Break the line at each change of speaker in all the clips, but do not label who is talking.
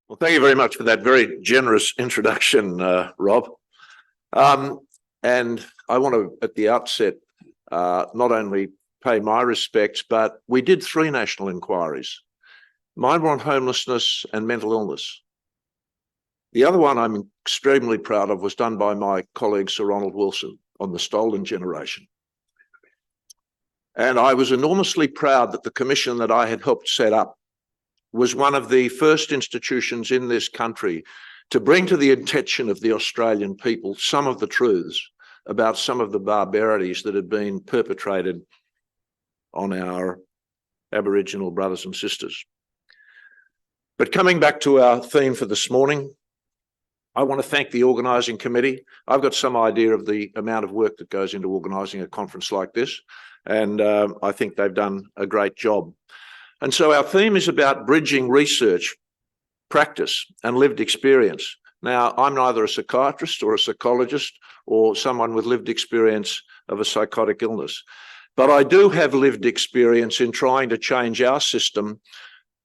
Well, thank you very much for that very generous introduction, Rob. And I want to, at the outset, not only pay my respects, but we did 3 national inquiries. Mine were on homelessness and mental illness. The other one I'm extremely proud of was done by my colleague, Sir Ronald Wilson, on the stolen generation. And I was enormously proud that the commission that I had helped set up was one of the first institutions in this country to bring to the attention of the Australian people some of the truths about some of the barbarities that had been perpetrated on our Aboriginal brothers and sisters. But coming back to our theme for this morning, I want to thank the organising committee. I've got some idea of the amount of work that goes into organising a conference like this, and I think they've done a great job. And so our theme is about bridging research, practice, and lived experience. Now, I'm neither a psychiatrist or a psychologist or someone with lived experience of a psychotic illness, but I do have lived experience in trying to change our system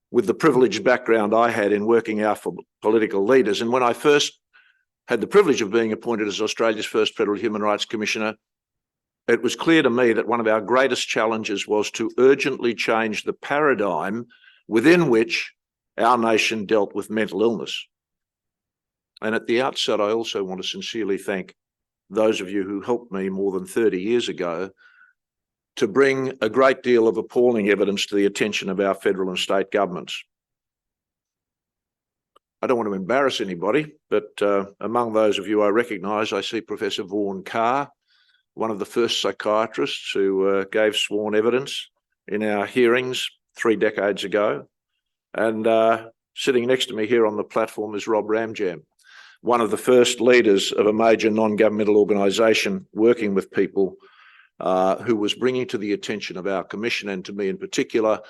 with the privileged background I had in working out for political leaders. And when I first had the privilege of being appointed as Australia's first Federal Human Rights Commissioner, it was clear to me that one of our greatest challenges was to urgently change the paradigm within which our nation dealt with mental illness. And at the outset, I also want to sincerely thank those of you who helped me more than 30 years ago to bring a great deal of appalling evidence to the attention of our federal and state governments. I don't want to embarrass anybody, but among those of you I recognise, I see Professor Vaughan Carr, one of the first psychiatrists who gave sworn evidence in our hearings 3 decades ago. And sitting next to me here on the platform is Rob Ramjam, one of the first leaders of a major non-governmental organisation working with people who was bringing to the attention of our commission, and to me in particular,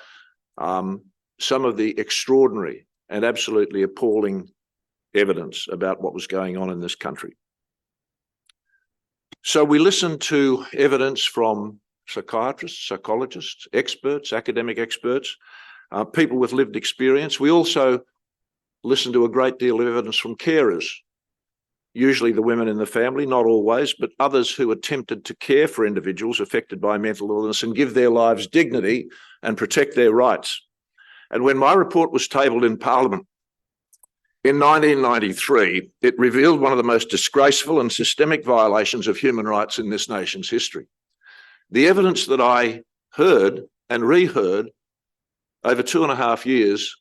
some of the extraordinary and absolutely appalling evidence about what was going on in this country. So we listened to evidence from psychiatrists, psychologists, experts, academic experts, people with lived experience. We also listened to a great deal of evidence from carers, usually the women in the family, not always, but others who attempted to care for individuals affected by mental illness and give their lives dignity and protect their rights. And when my report was tabled in Parliament in 1993, it revealed one of the most disgraceful and systemic violations of human rights in this nation's history. The evidence that I heard and reheard over 2.5 years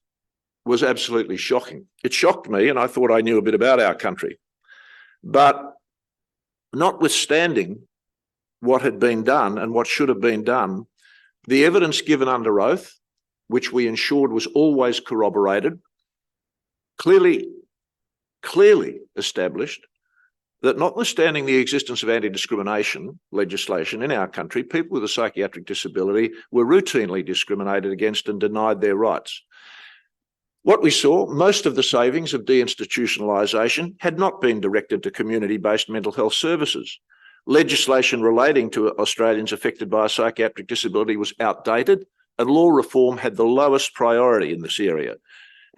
was absolutely shocking. It shocked me, and I thought I knew a bit about our country. But notwithstanding what had been done and what should have been done, the evidence given under oath, which we ensured was always corroborated, clearly established that notwithstanding the existence of anti-discrimination legislation in our country, people with a psychiatric disability were routinely discriminated against and denied their rights. What we saw, most of the savings of deinstitutionalisation had not been directed to community-based mental health services. Legislation relating to Australians affected by a psychiatric disability was outdated, and law reform had the lowest priority in this area.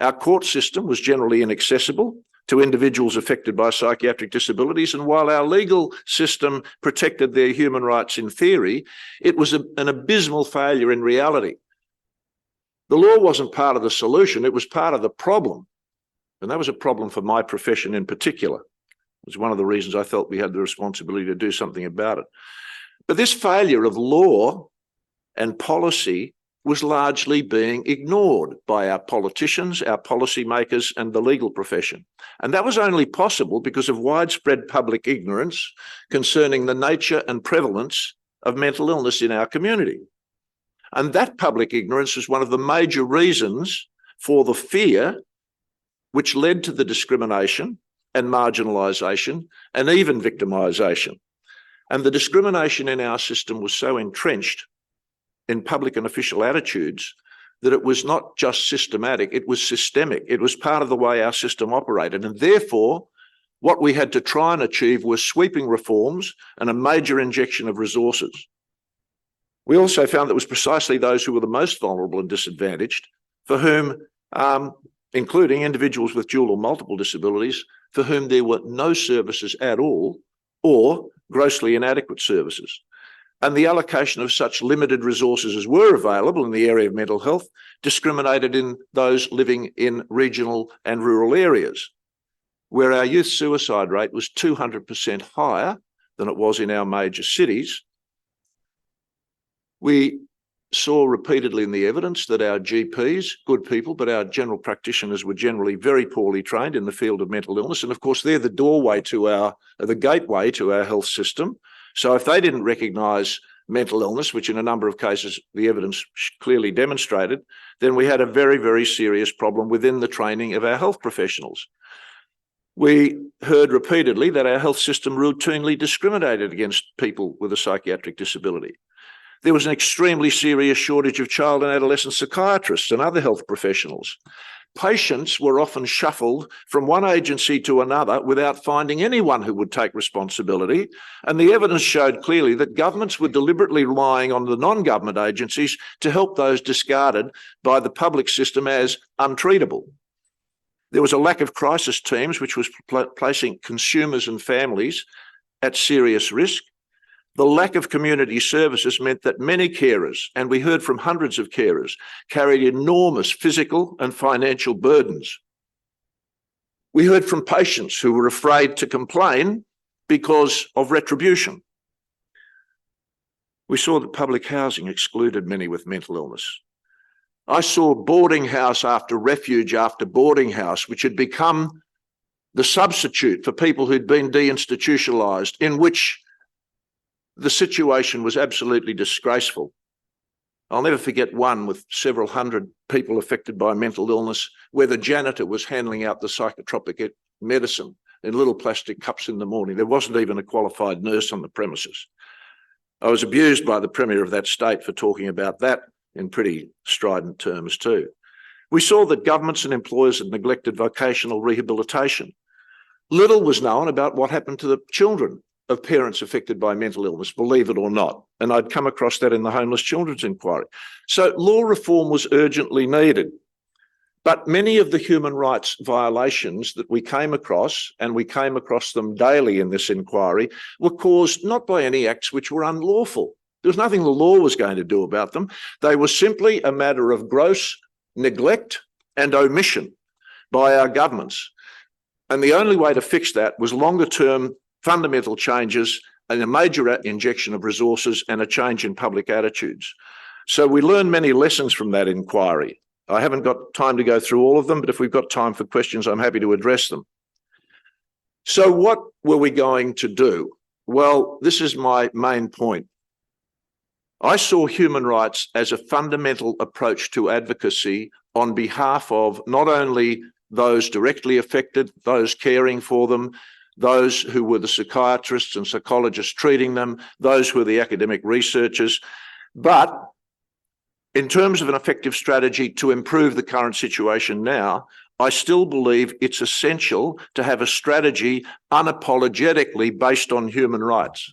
Our court system was generally inaccessible to individuals affected by psychiatric disabilities, and while our legal system protected their human rights in theory, it was an abysmal failure in reality. The law wasn't part of the solution, it was part of the problem. And that was a problem for my profession in particular. It was one of the reasons I felt we had the responsibility to do something about it. But this failure of law and policy was largely being ignored by our politicians, our policymakers, and the legal profession. And that was only possible because of widespread public ignorance concerning the nature and prevalence of mental illness in our community. And that public ignorance was one of the major reasons for the fear which led to the discrimination and marginalisation and even victimisation. And the discrimination in our system was so entrenched in public and official attitudes that it was not just systematic, it was systemic. It was part of the way our system operated. And therefore, what we had to try and achieve was sweeping reforms and a major injection of resources. We also found that it was precisely those who were the most vulnerable and disadvantaged for whom including individuals with dual or multiple disabilities for whom there were no services at all or grossly inadequate services. And the allocation of such limited resources as were available in the area of mental health discriminated in those living in regional and rural areas, where our youth suicide rate was 200% higher than it was in our major cities. We saw repeatedly in the evidence that our GPs, good people, but our general practitioners were generally very poorly trained in the field of mental illness. And of course, they're the doorway to the gateway to our health system. So if they didn't recognise mental illness, which in a number of cases the evidence clearly demonstrated, then we had a very, very serious problem within the training of our health professionals. We heard repeatedly that our health system routinely discriminated against people with a psychiatric disability. There was an extremely serious shortage of child and adolescent psychiatrists and other health professionals. Patients were often shuffled from one agency to another without finding anyone who would take responsibility. And the evidence showed clearly that governments were deliberately relying on the non-government agencies to help those discarded by the public system as untreatable. There was a lack of crisis teams, which was placing consumers and families at serious risk. The lack of community services meant that many carers, and we heard from hundreds of carers, carried enormous physical and financial burdens. We heard from patients who were afraid to complain because of retribution. We saw that public housing excluded many with mental illness. I saw boarding house after refuge after boarding house, which had become the substitute for people who'd been deinstitutionalised, in which the situation was absolutely disgraceful. I'll never forget one with several hundred people affected by mental illness, where the janitor was handing out the psychotropic medicine in little plastic cups in the morning. There wasn't even a qualified nurse on the premises. I was abused by the Premier of that state for talking about that in pretty strident terms too. We saw that governments and employers had neglected vocational rehabilitation. Little was known about what happened to the children of parents affected by mental illness, believe it or not. And I'd come across that in the Homeless Children's Inquiry. So law reform was urgently needed. But many of the human rights violations that we came across, and we came across them daily in this inquiry, were caused not by any acts which were unlawful. There was nothing the law was going to do about them. They were simply a matter of gross neglect and omission by our governments. And the only way to fix that was longer-term fundamental changes and a major injection of resources and a change in public attitudes. So we learned many lessons from that inquiry. I haven't got time to go through all of them, but if we've got time for questions, I'm happy to address them. So what were we going to do? Well, this is my main point. I saw human rights as a fundamental approach to advocacy on behalf of not only those directly affected, those caring for them, those who were the psychiatrists and psychologists treating them, those who were the academic researchers, but in terms of an effective strategy to improve the current situation now, I still believe it's essential to have a strategy unapologetically based on human rights.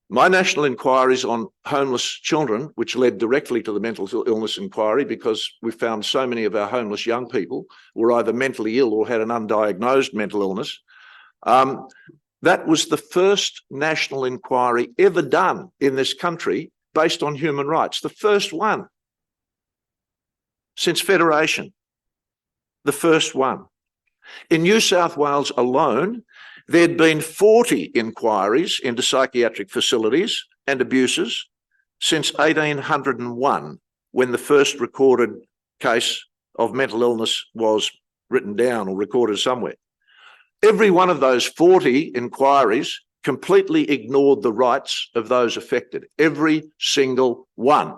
My national inquiries on homeless children, which led directly to the mental illness inquiry because we found so many of our homeless young people were either mentally ill or had an undiagnosed mental illness. That was the first national inquiry ever done in this country based on human rights, the first one since Federation, the first one. In New South Wales alone, there'd been 40 inquiries into psychiatric facilities and abuses since 1801, when the first recorded case of mental illness was written down or recorded somewhere. Every one of those 40 inquiries completely ignored the rights of those affected, every single one.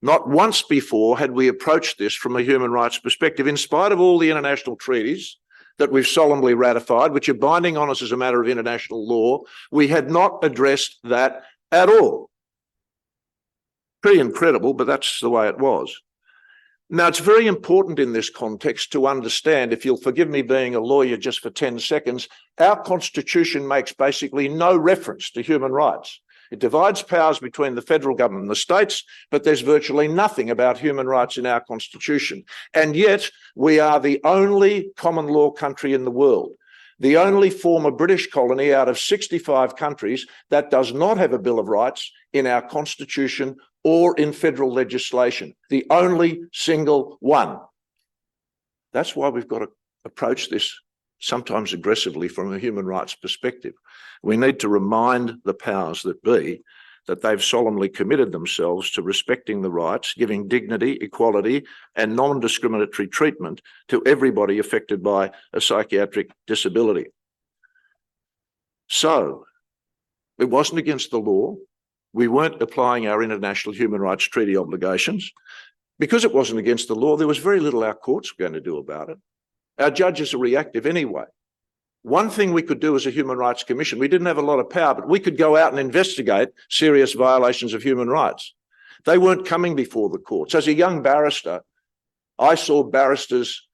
Not once before had we approached this from a human rights perspective, in spite of all the international treaties that we've solemnly ratified, which are binding on us as a matter of international law. We had not addressed that at all. Pretty incredible, but that's the way it was. Now, it's very important in this context to understand, if you'll forgive me being a lawyer just for 10 seconds, our Constitution makes basically no reference to human rights. It divides powers between the federal government and the states, but there's virtually nothing about human rights in our constitution. And yet we are the only common law country in the world, the only former British colony out of 65 countries that does not have a Bill of Rights in our constitution or in federal legislation, the only single one. That's why we've got to approach this sometimes aggressively from a human rights perspective. We need to remind the powers that be that they've solemnly committed themselves to respecting the rights, giving dignity, equality, and non-discriminatory treatment to everybody affected by a psychiatric disability. So, it wasn't against the law. We weren't applying our international human rights treaty obligations. Because it wasn't against the law, there was very little our courts were going to do about it. Our judges are reactive anyway. One thing we could do as a Human Rights Commission, we didn't have a lot of power, but we could go out and investigate serious violations of human rights. They weren't coming before the courts. As a young barrister, I saw barristers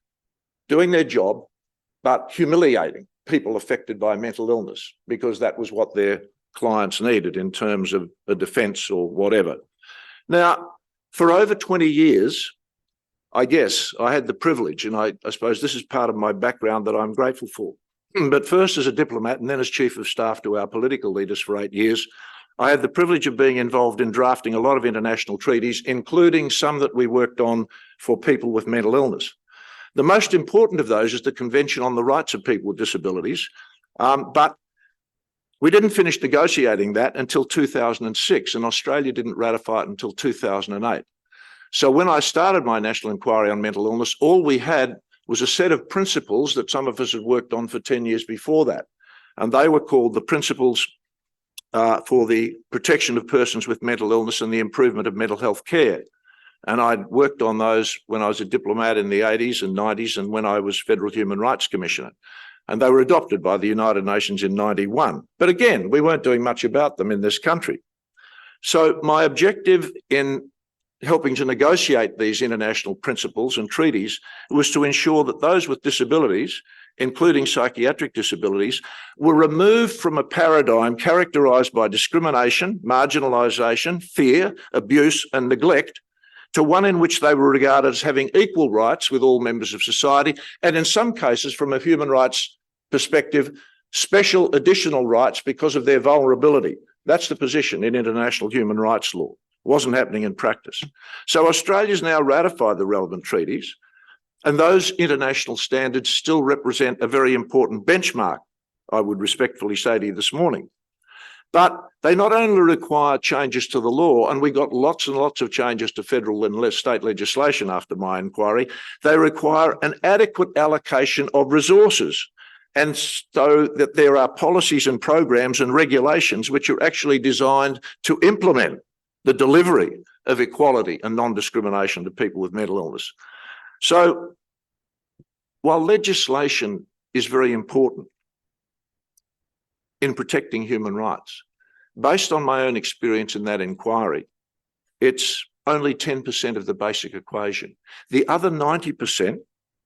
doing their job, but humiliating people affected by mental illness because that was what their clients needed in terms of a defence or whatever. Now, for over 20 years, I guess I had the privilege, and I suppose this is part of my background that I'm grateful for. But first as a diplomat and then as Chief of Staff to our political leaders for 8 years, I had the privilege of being involved in drafting a lot of international treaties, including some that we worked on for people with mental illness. The most important of those is the Convention on the Rights of People with Disabilities, but we didn't finish negotiating that until 2006, and Australia didn't ratify it until 2008. So when I started my national inquiry on mental illness, all we had was a set of principles that some of us had worked on for 10 years before that. And they were called the Principles for the Protection of Persons with Mental Illness and the Improvement of Mental Health Care. And I'd worked on those when I was a diplomat in the 80s and 90s and when I was Federal Human Rights Commissioner. And they were adopted by the United Nations in 91. But again, we weren't doing much about them in this country. So my objective in helping to negotiate these international principles and treaties was to ensure that those with disabilities, including psychiatric disabilities, were removed from a paradigm characterised by discrimination, marginalisation, fear, abuse and neglect to one in which they were regarded as having equal rights with all members of society, and in some cases, from a human rights perspective, special additional rights because of their vulnerability. That's the position in international human rights law. It wasn't happening in practice. So Australia's now ratified the relevant treaties, and those international standards still represent a very important benchmark, I would respectfully say to you this morning. But they not only require changes to the law, and we got lots and lots of changes to federal and state legislation after my inquiry, they require an adequate allocation of resources, and so that there are policies and programs and regulations which are actually designed to implement the delivery of equality and non-discrimination to people with mental illness. So while legislation is very important in protecting human rights, based on my own experience in that inquiry, it's only 10% of the basic equation. The other 90%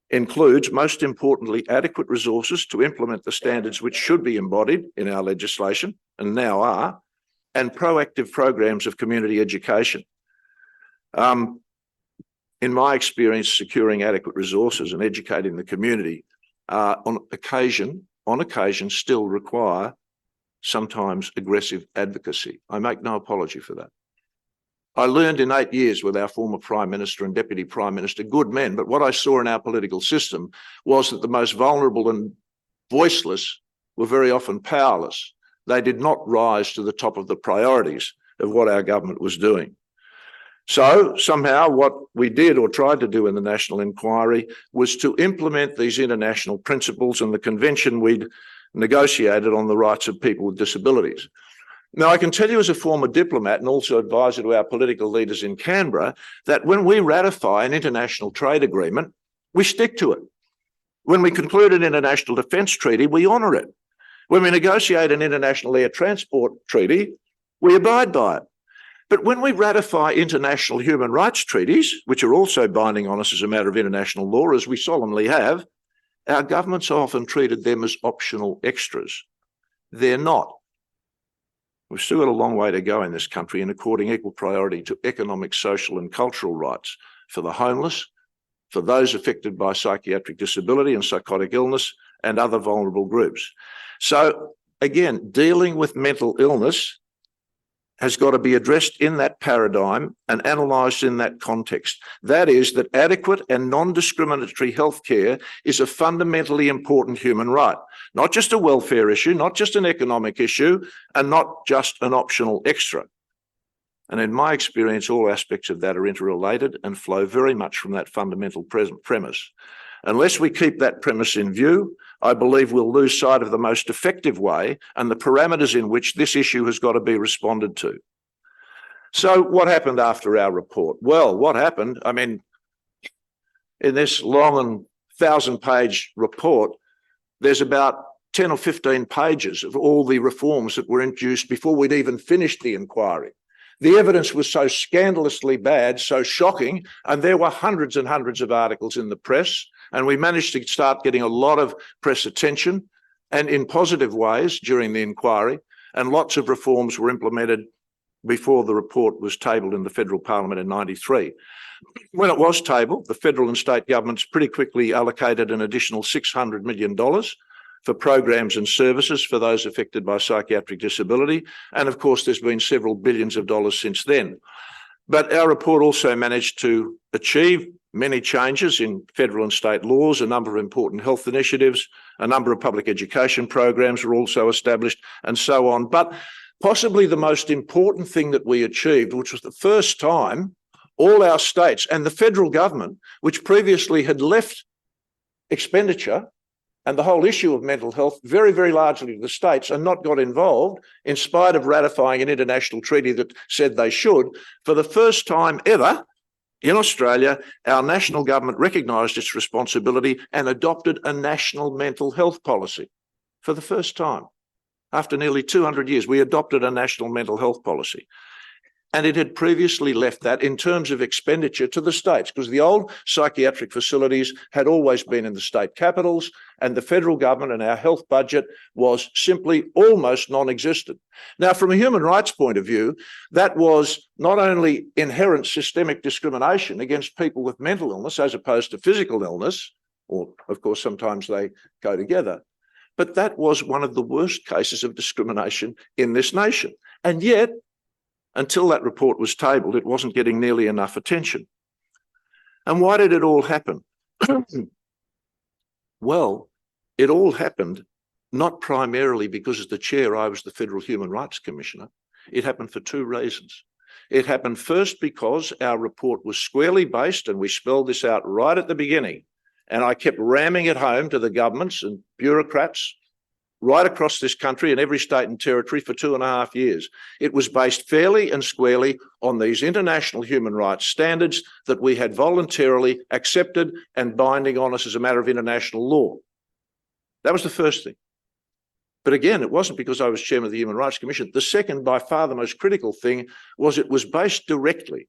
includes, most importantly, adequate resources to implement the standards which should be embodied in our legislation, and now are, and proactive programs of community education. In my experience, securing adequate resources and educating the community on occasion still require sometimes aggressive advocacy. I make no apology for that. I learned in 8 years with our former Prime Minister and Deputy Prime Minister, good men, but what I saw in our political system was that the most vulnerable and voiceless were very often powerless. They did not rise to the top of the priorities of what our government was doing. So somehow what we did or tried to do in the national inquiry was to implement these international principles and the convention we'd negotiated on the rights of people with disabilities. Now, I can tell you as a former diplomat and also advisor to our political leaders in Canberra that when we ratify an international trade agreement, we stick to it. When we conclude an international defence treaty, we honour it. When we negotiate an international air transport treaty, we abide by it. But when we ratify international human rights treaties, which are also binding on us as a matter of international law, as we solemnly have, our governments often treated them as optional extras. They're not. We've still got a long way to go in this country in according equal priority to economic, social and cultural rights for the homeless, for those affected by psychiatric disability and psychotic illness and other vulnerable groups. So again, dealing with mental illness has got to be addressed in that paradigm and analysed in that context. That is, that adequate and non-discriminatory healthcare is a fundamentally important human right, not just a welfare issue, not just an economic issue, and not just an optional extra. And in my experience, all aspects of that are interrelated and flow very much from that fundamental premise. Unless we keep that premise in view, I believe we'll lose sight of the most effective way and the parameters in which this issue has got to be responded to. So what happened after our report? Well, what happened, I mean, in this long and 1,000-page report, there's about 10 or 15 pages of all the reforms that were introduced before we'd even finished the inquiry. The evidence was so scandalously bad, so shocking, and there were hundreds and hundreds of articles in the press, and we managed to start getting a lot of press attention and in positive ways during the inquiry, and lots of reforms were implemented before the report was tabled in the federal parliament in '93. When it was tabled, the federal and state governments pretty quickly allocated an additional $600 million for programs and services for those affected by psychiatric disability. And of course, there's been several billions of dollars since then. But our report also managed to achieve many changes in federal and state laws, a number of important health initiatives, a number of public education programs were also established, and so on. But possibly the most important thing that we achieved, which was the first time all our states and the federal government, which previously had left expenditure and the whole issue of mental health very, very largely to the states and not got involved, in spite of ratifying an international treaty that said they should, for the first time ever in Australia, our national government recognised its responsibility and adopted a national mental health policy. For the first time, after nearly 200 years, we adopted a national mental health policy. And it had previously left that in terms of expenditure to the states, because the old psychiatric facilities had always been in the state capitals, and the federal government and our health budget was simply almost non-existent. Now, from a human rights point of view, that was not only inherent systemic discrimination against people with mental illness as opposed to physical illness, or of course sometimes they go together, but that was one of the worst cases of discrimination in this nation. And yet, until that report was tabled, it wasn't getting nearly enough attention. And why did it all happen? Well, it all happened not primarily because as the chair, I was the Federal Human Rights Commissioner. It happened for two reasons. It happened first because our report was squarely based, and we spelled this out right at the beginning, and I kept ramming it home to the governments and bureaucrats right across this country in every state and territory for 2.5 years. It was based fairly and squarely on these international human rights standards that we had voluntarily accepted and binding on us as a matter of international law. That was the first thing. But again, it wasn't because I was chairman of the Human Rights Commission. The second, by far the most critical thing, was it was based directly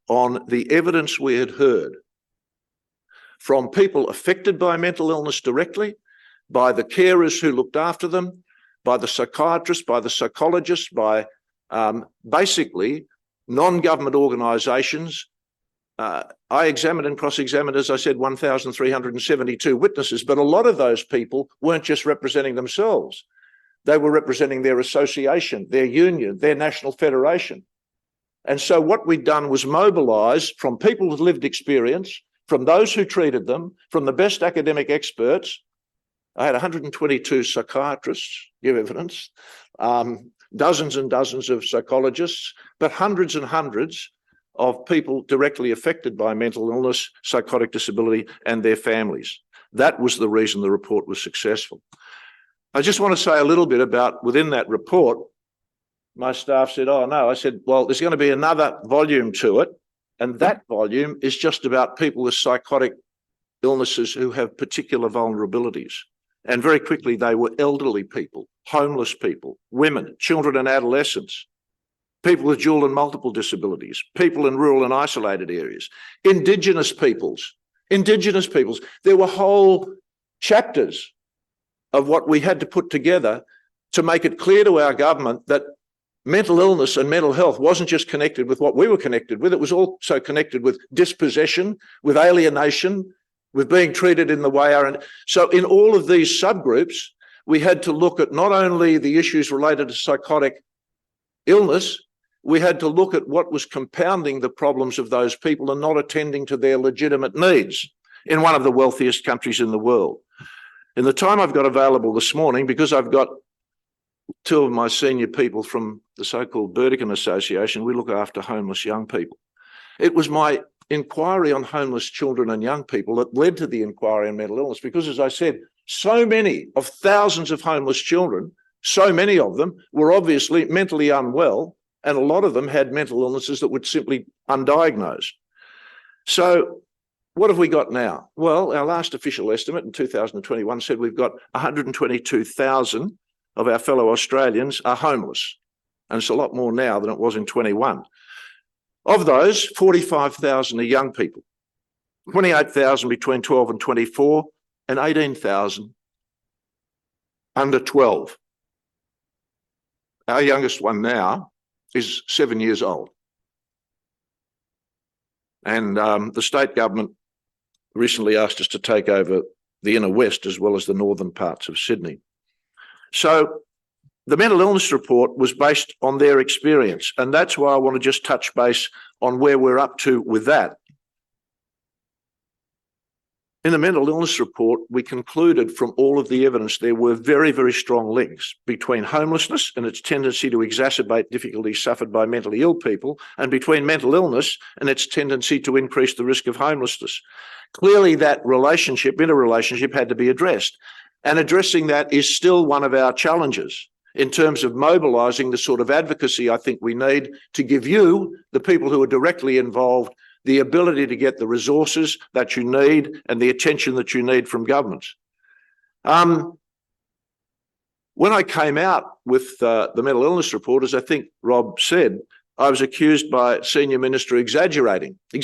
on the evidence we had heard from people affected by mental illness directly, by the carers who looked after them, by the psychiatrists, by the psychologists, by basically non-government organisations. I examined and cross-examined, as I said, 1,372 witnesses, but a lot of those people weren't just representing themselves. They were representing their association, their union, their national federation. And so what we'd done was mobilise from people with lived experience, from those who treated them, from the best academic experts. I had 122 psychiatrists give evidence, dozens and dozens of psychologists, but hundreds and hundreds of people directly affected by mental illness, psychotic disability, and their families. That was the reason the report was successful. I just want to say a little bit about within that report. My staff said, oh no, I said, well, there's going to be another volume to it. And that volume is just about people with psychotic illnesses who have particular vulnerabilities. And very quickly, they were elderly people, homeless people, women, children and adolescents, people with dual and multiple disabilities, people in rural and isolated areas, Indigenous peoples. There were whole chapters of what we had to put together to make it clear to our government that mental illness and mental health wasn't just connected with what we were connected with, it was also connected with dispossession, with alienation, with being treated in the way our... So in all of these subgroups, we had to look at not only the issues related to psychotic illness, we had to look at what was compounding the problems of those people and not attending to their legitimate needs in one of the wealthiest countries in the world. In the time I've got available this morning, because I've got two of my senior people from the so-called Burdekin Association, we look after homeless young people. It was my inquiry on homeless children and young people that led to the inquiry on mental illness, because, as I said, so many of thousands of homeless children, so many of them were obviously mentally unwell, and a lot of them had mental illnesses that were simply undiagnosed. So what have we got now? Well, our last official estimate in 2021 said we've got 122,000 of our fellow Australians are homeless. And it's a lot more now than it was in 21. Of those, 45,000 are young people, 28,000 between 12 and 24, and 18,000 under 12. Our youngest one now is 7 years old. And the state government recently asked us to take over the inner west as well as the northern parts of Sydney. So the mental illness report was based on their experience, and that's why I want to just touch base on where we're up to with that. In the mental illness report, we concluded from all of the evidence there were very, very strong links between homelessness and its tendency to exacerbate difficulties suffered by mentally ill people, and between mental illness and its tendency to increase the risk of homelessness. Clearly that interrelationship had to be addressed, and addressing that is still one of our challenges in terms of mobilising the sort of advocacy I think we need to give you, the people who are directly involved, the ability to get the resources that you need and the attention that you need from governments. When I came out with the mental illness report, as I think Rob said, I was accused by Senior Minister exaggerating, he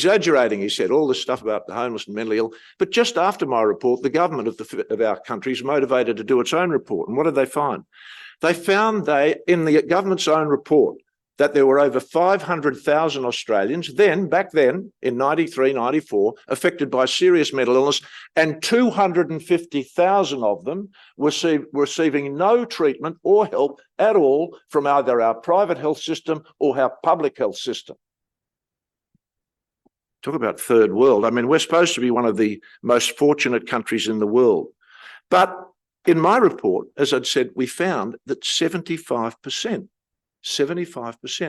said, all this stuff about the homeless and mentally ill. But just after my report, the government of our country is motivated to do its own report. And what did they find? They found in the government's own report, that there were over 500,000 Australians back then in 93, 94, affected by serious mental illness, and 250,000 of them were receiving no treatment or help at all from either our private health system or our public health system. Talk about third world. I mean, we're supposed to be one of the most fortunate countries in the world. But in my report, as I'd said, we found that 75%,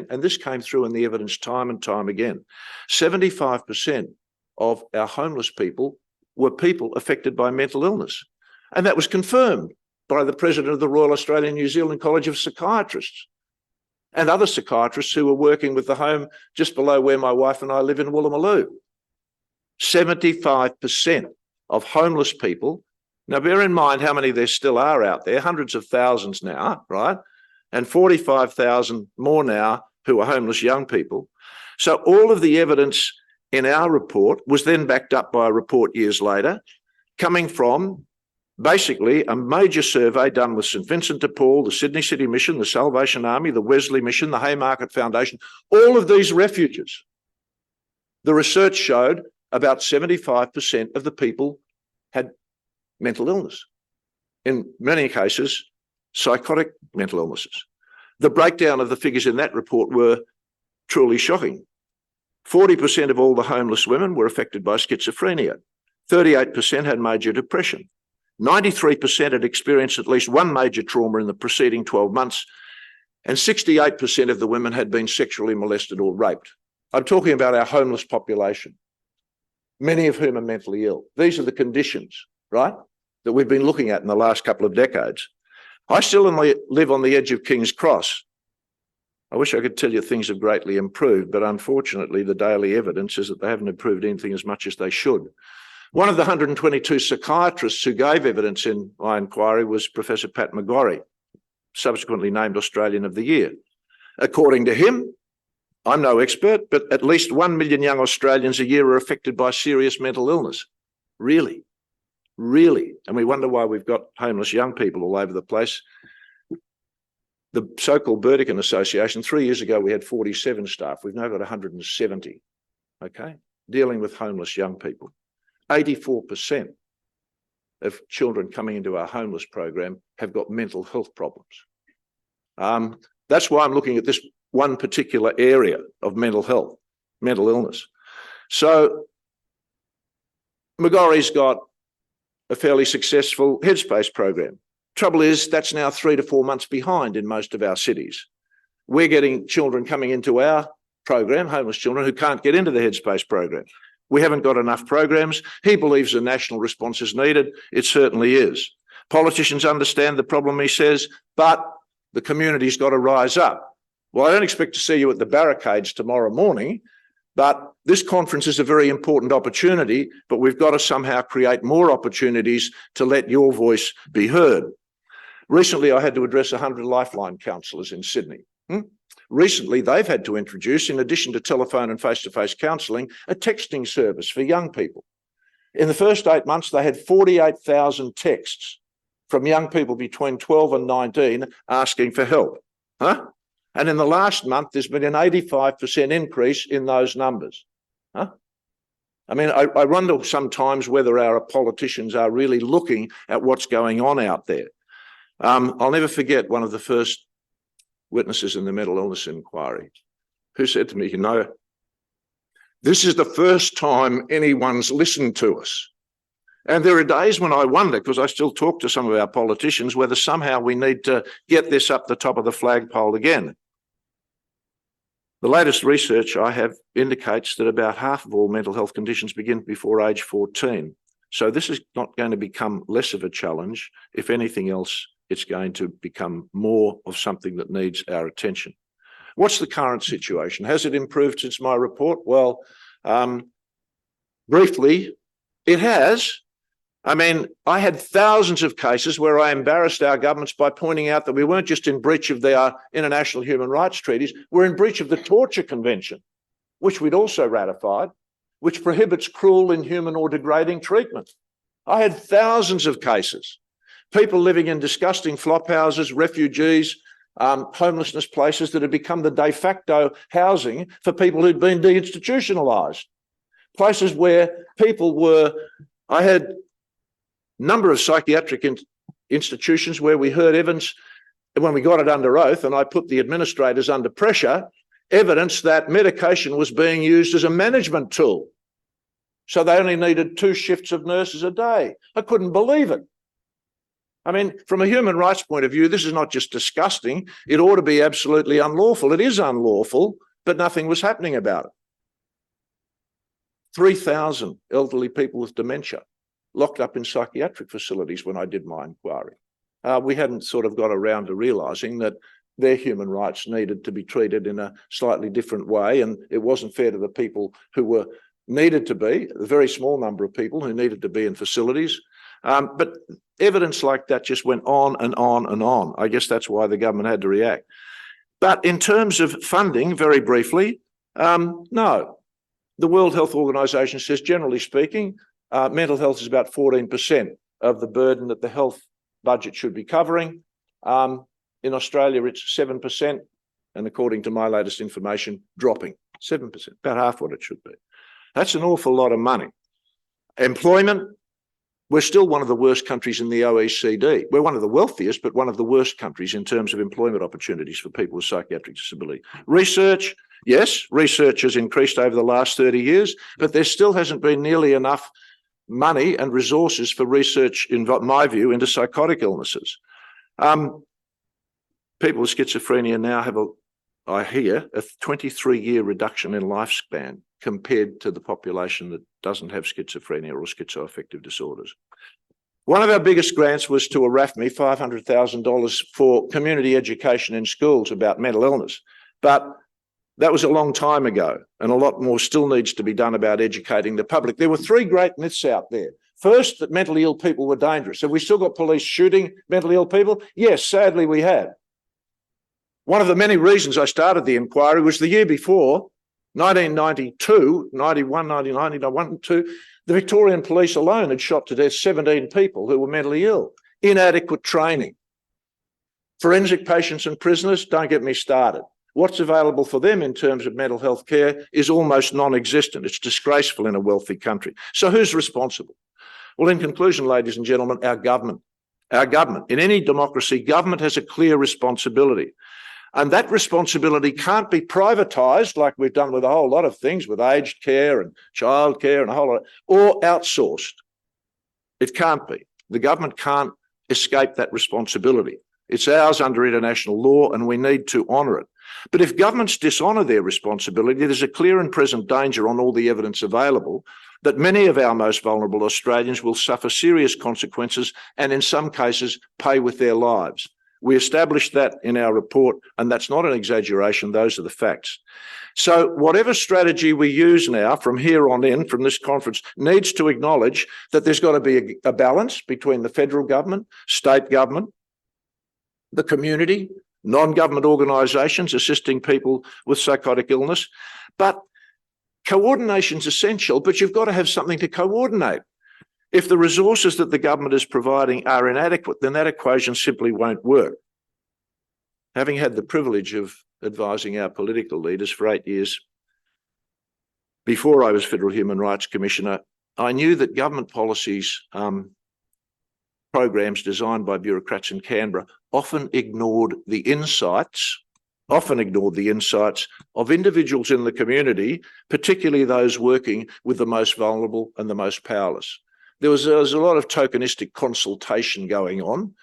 and this came through in the evidence time and time again, 75% of our homeless people were people affected by mental illness. And that was confirmed by the president of the Royal Australian New Zealand College of Psychiatrists and other psychiatrists who were working with the home just below where my wife and I live in Woolloomooloo. 75% of homeless people. Now, bear in mind how many there still are out there, hundreds of thousands now, right? And 45,000 more now who are homeless young people. So all of the evidence in our report was then backed up by a report years later, coming from basically a major survey done with St Vincent de Paul, the Sydney City Mission, the Salvation Army, the Wesley Mission, the Haymarket Foundation, all of these refuges. The research showed about 75% of the people had mental illness. In many cases, psychotic mental illnesses. The breakdown of the figures in that report were truly shocking. 40% of all the homeless women were affected by schizophrenia. 38% had major depression. 93% had experienced at least one major trauma in the preceding 12 months. And 68% of the women had been sexually molested or raped. I'm talking about our homeless population, many of whom are mentally ill. These are the conditions, right, that we've been looking at in the last couple of decades. I still live on the edge of King's Cross. I wish I could tell you things have greatly improved, but unfortunately the daily evidence is that they haven't improved anything as much as they should. One of the 122 psychiatrists who gave evidence in my inquiry was Professor Pat McGorry, subsequently named Australian of the Year. According to him, I'm no expert, but at least 1 million young Australians a year are affected by serious mental illness. Really? Really? And we wonder why we've got homeless young people all over the place. The so-called Burdekin Association, 3 years ago, we had 47 staff. We've now got 170, okay, dealing with homeless young people. 84% of children coming into our homeless program have got mental health problems. That's why I'm looking at this one particular area of mental health, mental illness. So Macquarie's got a fairly successful Headspace program. Trouble is, that's now 3 to 4 months behind in most of our cities. We're getting children coming into our program, homeless children, who can't get into the Headspace program. We haven't got enough programs. He believes a national response is needed. It certainly is. Politicians understand the problem, he says, but the community's got to rise up. Well, I don't expect to see you at the barricades tomorrow morning, but this conference is a very important opportunity, but we've got to somehow create more opportunities to let your voice be heard. Recently, I had to address 100 Lifeline counsellors in Sydney. Recently, they've had to introduce, in addition to telephone and face-to-face counselling, a texting service for young people. In the first 8 months, they had 48,000 texts from young people between 12 and 19 asking for help. And in the last month, there's been an 85% increase in those numbers. I mean, I wonder sometimes whether our politicians are really looking at what's going on out there. I'll never forget one of the first witnesses in the mental illness inquiry who said to me, you know, this is the first time anyone's listened to us. And there are days when I wonder, because I still talk to some of our politicians, whether somehow we need to get this up the top of the flagpole again. The latest research I have indicates that about half of all mental health conditions begin before age 14. So this is not going to become less of a challenge. If anything else, it's going to become more of something that needs our attention. What's the current situation? Has it improved since my report? Well, briefly, it has. I mean, I had thousands of cases where I embarrassed our governments by pointing out that we weren't just in breach of their international human rights treaties, we're in breach of the Torture Convention, which we'd also ratified, which prohibits cruel, inhuman or degrading treatment. I had thousands of cases. People living in disgusting flop houses, refugees, homelessness places that had become the de facto housing for people who'd been deinstitutionalised. Places where people were, I had a number of psychiatric institutions where we heard evidence, when we got it under oath, and I put the administrators under pressure, evidence that medication was being used as a management tool. So they only needed 2 shifts of nurses a day. I couldn't believe it. I mean, from a human rights point of view, this is not just disgusting. It ought to be absolutely unlawful. It is unlawful, but nothing was happening about it. 3,000 elderly people with dementia locked up in psychiatric facilities when I did my inquiry. We hadn't sort of got around to realising that their human rights needed to be treated in a slightly different way, and it wasn't fair to the people who were needed to be, a very small number of people who needed to be in facilities. But evidence like that just went on and on and on. I guess that's why the government had to react. But in terms of funding, very briefly, no. The World Health Organization says, generally speaking, mental health is about 14% of the burden that the health budget should be covering. In Australia, it's 7%, and according to my latest information, dropping 7%, about half what it should be. That's an awful lot of money. Employment, we're still one of the worst countries in the OECD. We're one of the wealthiest, but one of the worst countries in terms of employment opportunities for people with psychiatric disability. Research, yes, research has increased over the last 30 years, but there still hasn't been nearly enough money and resources for research, in my view, into psychotic illnesses. People with schizophrenia now have, I hear, a 23-year reduction in lifespan compared to the population that doesn't have schizophrenia or schizoaffective disorders. One of our biggest grants was to ARAFMI, $500,000 for community education in schools about mental illness. But that was a long time ago, and a lot more still needs to be done about educating the public. There were 3 great myths out there. First, that mentally ill people were dangerous. Have we still got police shooting mentally ill people? Yes, sadly we have. One of the many reasons I started the inquiry was the year before, 1992, 91, 99, 91, 2, the Victorian police alone had shot to death 17 people who were mentally ill. Inadequate training. Forensic patients and prisoners, don't get me started. What's available for them in terms of mental health care is almost non-existent. It's disgraceful in a wealthy country. So who's responsible? Well, in conclusion, ladies and gentlemen, our government. Our government. In any democracy, government has a clear responsibility. And that responsibility can't be privatised like we've done with a whole lot of things, with aged care and child care and a whole lot, or outsourced. It can't be. The government can't escape that responsibility. It's ours under international law and we need to honour it. But if governments dishonour their responsibility, there's a clear and present danger on all the evidence available that many of our most vulnerable Australians will suffer serious consequences and in some cases pay with their lives. We established that in our report, and that's not an exaggeration, those are the facts. So whatever strategy we use now from here on in, from this conference, needs to acknowledge that there's got to be a balance between the federal government, state government, the community, non-government organisations assisting people with psychotic illness. But coordination is essential, but you've got to have something to coordinate. If the resources that the government is providing are inadequate, then that equation simply won't work. Having had the privilege of advising our political leaders for 8 years, before I was Federal Human Rights Commissioner, I knew that government policies, programs designed by bureaucrats in Canberra often ignored the insights of individuals in the community, particularly those working with the most vulnerable and the most powerless. There was a lot of tokenistic consultation going on,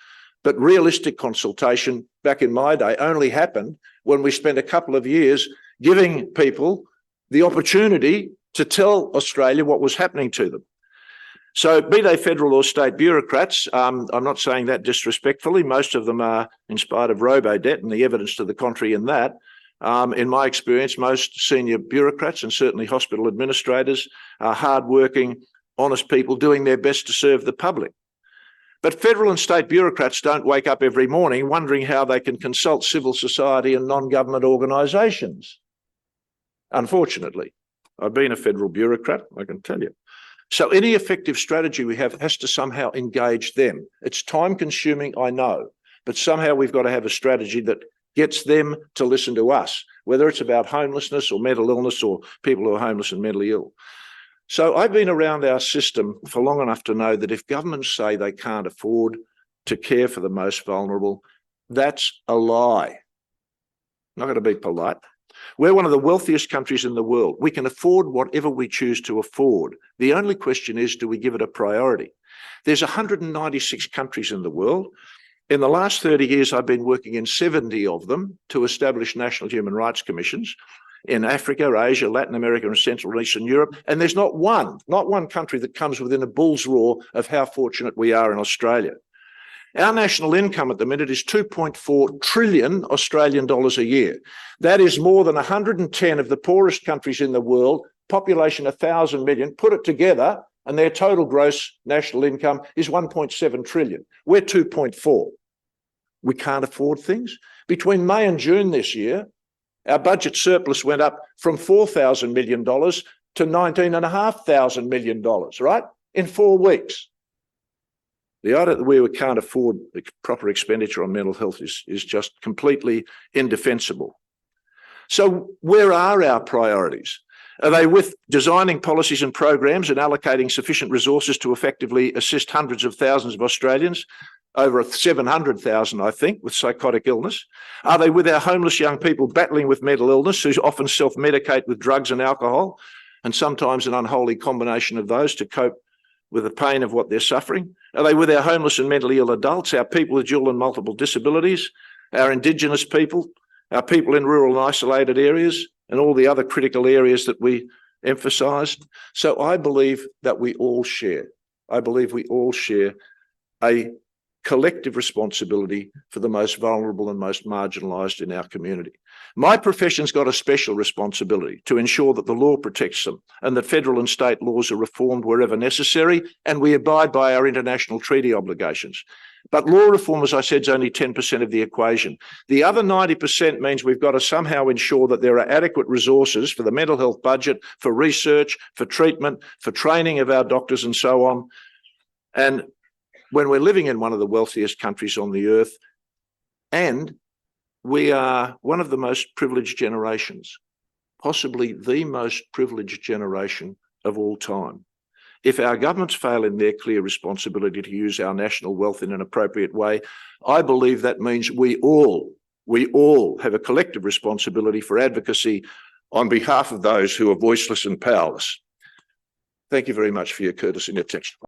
but realistic consultation back in my day only happened when we spent a couple of years giving people the opportunity to tell Australia what was happening to them. So be they federal or state bureaucrats, I'm not saying that disrespectfully, most of them are in spite of robo-debt and the evidence to the contrary in that. In my experience, most senior bureaucrats and certainly hospital administrators are hardworking, honest people doing their best to serve the public. But federal and state bureaucrats don't wake up every morning wondering how they can consult civil society and non-government organisations. Unfortunately, I've been a federal bureaucrat, I can tell you. So any effective strategy we have has to somehow engage them. It's time-consuming, I know, but somehow we've got to have a strategy that gets them to listen to us, whether it's about homelessness or mental illness or people who are homeless and mentally ill. So I've been around our system for long enough to know that if governments say they can't afford to care for the most vulnerable, that's a lie. I'm not going to be polite. We're one of the wealthiest countries in the world. We can afford whatever we choose to afford. The only question is, do we give it a priority? There's 196 countries in the world. In the last 30 years, I've been working in 70 of them to establish national human rights commissions in Africa, Asia, Latin America, and Central and Eastern Europe. And there's not one country that comes within a bull's roar of how fortunate we are in Australia. Our national income at the minute is 2.4 trillion Australian dollars a year. That is more than 110 of the poorest countries in the world, population 1,000 million, put it together, and their total gross national income is 1.7 trillion. We're 2.4. We can't afford things. Between May and June this year, our budget surplus went up from $4,000 million to $19,500 million, right? In 4 weeks. The idea that we can't afford proper expenditure on mental health is just completely indefensible. So where are our priorities? Are they with designing policies and programs and allocating sufficient resources to effectively assist hundreds of thousands of Australians, over 700,000, I think, with psychotic illness? Are they with our homeless young people battling with mental illness who often self-medicate with drugs and alcohol, and sometimes an unholy combination of those to cope with the pain of what they're suffering? Are they with our homeless and mentally ill adults, our people with dual and multiple disabilities, our Indigenous people, our people in rural and isolated areas, and all the other critical areas that we emphasised? So I believe that we all share. A collective responsibility for the most vulnerable and most marginalised in our community. My profession's got a special responsibility to ensure that the law protects them and that federal and state laws are reformed wherever necessary, and we abide by our international treaty obligations. But law reform, as I said, is only 10% of the equation. The other 90% means we've got to somehow ensure that there are adequate resources for the mental health budget, for research, for treatment, for training of our doctors and so on. And when we're living in one of the wealthiest countries on the earth, And we are one of the most privileged generations, possibly the most privileged generation of all time. If our governments fail in their clear responsibility to use our national wealth in an appropriate way, I believe that means we all have a collective responsibility for advocacy on behalf of those who are voiceless and powerless. Thank you very much for your courtesy and attention.